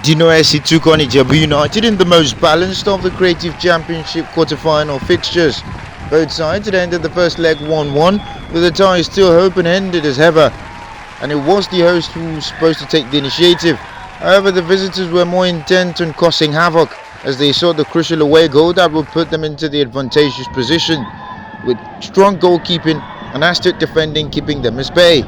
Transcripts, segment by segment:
Dino took on Ijebu United in the most balanced of the Creative Championship quarter-final fixtures. Both sides had ended the first leg 1-1, with the tie still open-ended as ever, and it was the host who was supposed to take the initiative. However, the visitors were more intent on causing havoc as they sought the crucial away goal that would put them into the advantageous position, with strong goalkeeping and astute defending keeping them at bay.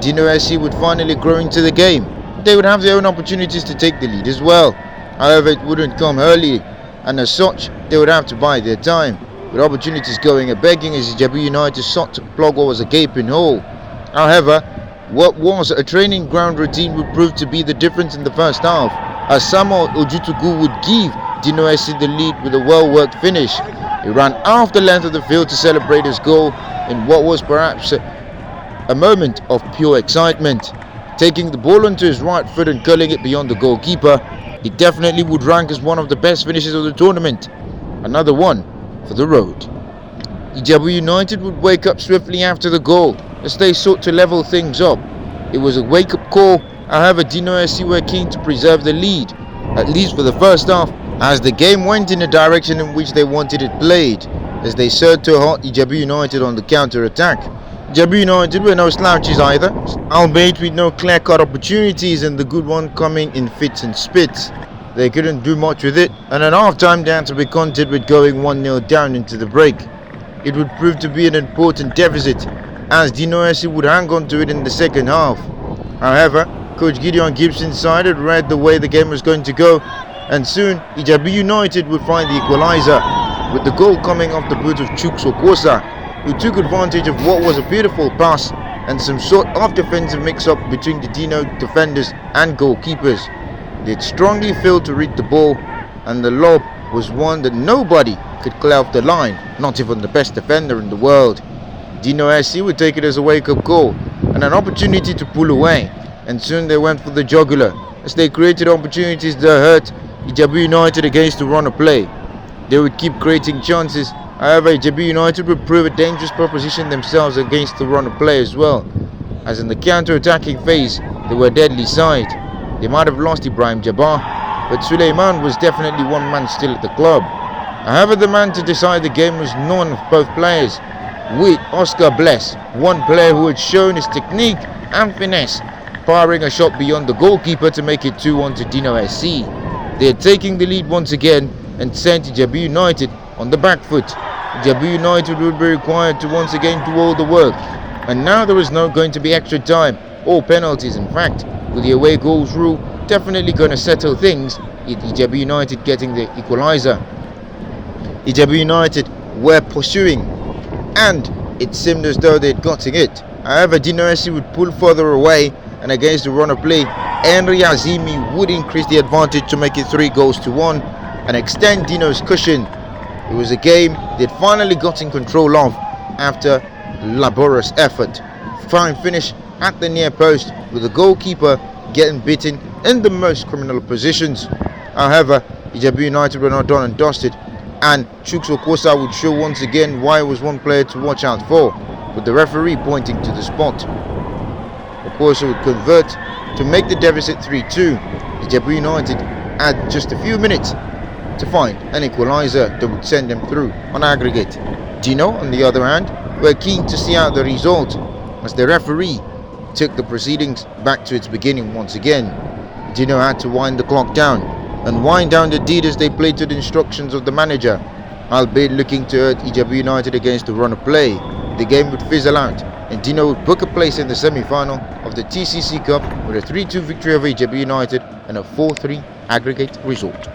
Dino would finally grow into the game. They would have their own opportunities to take the lead as well. However, it wouldn't come early, and as such, they would have to buy their time, with opportunities going a-begging as Ijebu United sought to plug what was a gaping hole. However, what was a training ground routine would prove to be the difference in the first half, as Samuel Ojutugu would give Dino the lead with a well-worked finish. He ran half the length of the field to celebrate his goal in what was perhaps a moment of pure excitement. Taking the ball onto his right foot and curling it beyond the goalkeeper, he definitely would rank as one of the best finishes of the tournament. Another one for the road. Ijebu United would wake up swiftly after the goal as they sought to level things up. It was a wake-up call. However, Dino were keen to preserve the lead, at least for the first half, as the game went in the direction in which they wanted it played, as they surged to halt Ijebu United on the counter-attack. Ijebu United were no slouches either, albeit with no clear-cut opportunities and the good one coming in fits and spits. They couldn't do much with it, and at half-time they had to be content with going 1-0 down into the break. It would prove to be an important deficit, as Dino would hang on to it in the second half. However, Coach Gideon Gibson's side had read the way the game was going to go, and soon Ijebu United would find the equaliser, with the goal coming off the boot of Chukwuokosa, who took advantage of what was a beautiful pass and some sort of defensive mix-up between the Dino defenders and goalkeepers. They had strongly failed to read the ball, and the lob was one that nobody could clear off the line, not even the best defender in the world. Dino would take it as a wake-up call and an opportunity to pull away, and soon they went for the jugular as they created opportunities that hurt Ijebu United against the run of play. They would keep creating chances. However, Ijebu United would prove a dangerous proposition themselves against the run of play as well, as in the counter-attacking phase they were a deadly side. They might have lost Ibrahim Jabbar, but Suleiman was definitely one man still at the club. However, the man to decide the game was none of both players, with Oscar Bless, one player who had shown his technique and finesse, firing a shot beyond the goalkeeper to make it 2-1 to Dino SC. They are taking the lead once again and sent Ijebu United on the back foot. Ijebu United would be required to once again do all the work, and now there is not going to be extra time or penalties. In fact, with the away goals rule definitely going to settle things, with Ijebu United getting the equaliser. Ijebu United were pursuing, and it seemed as though they had gotten it. However, Dino would pull further away, and against the run of play, Henry Azimi would increase the advantage to make it 3-1 and extend Dino's cushion. It was a game they'd finally got in control of after laborious effort. Fine finish at the near post, with the goalkeeper getting beaten in the most criminal positions. However, Ijebu United were not done and dusted, and Chukwuokosa would show once again why it was one player to watch out for, with the referee pointing to the spot. Okosa would convert to make the deficit 3-2. Ijebu United had just a few minutes to find an equaliser that would send them through on aggregate. Dino, on the other hand, were keen to see out the result, as the referee took the proceedings back to its beginning once again. Dino had to wind the clock down, and wind down the deed as they played to the instructions of the manager, albeit looking to hurt Ijebu United against the run of play. The game would fizzle out, and Dino would book a place in the semi-final of the TCCCup with a 3-2 victory over Ijebu United and a 4-3 aggregate result.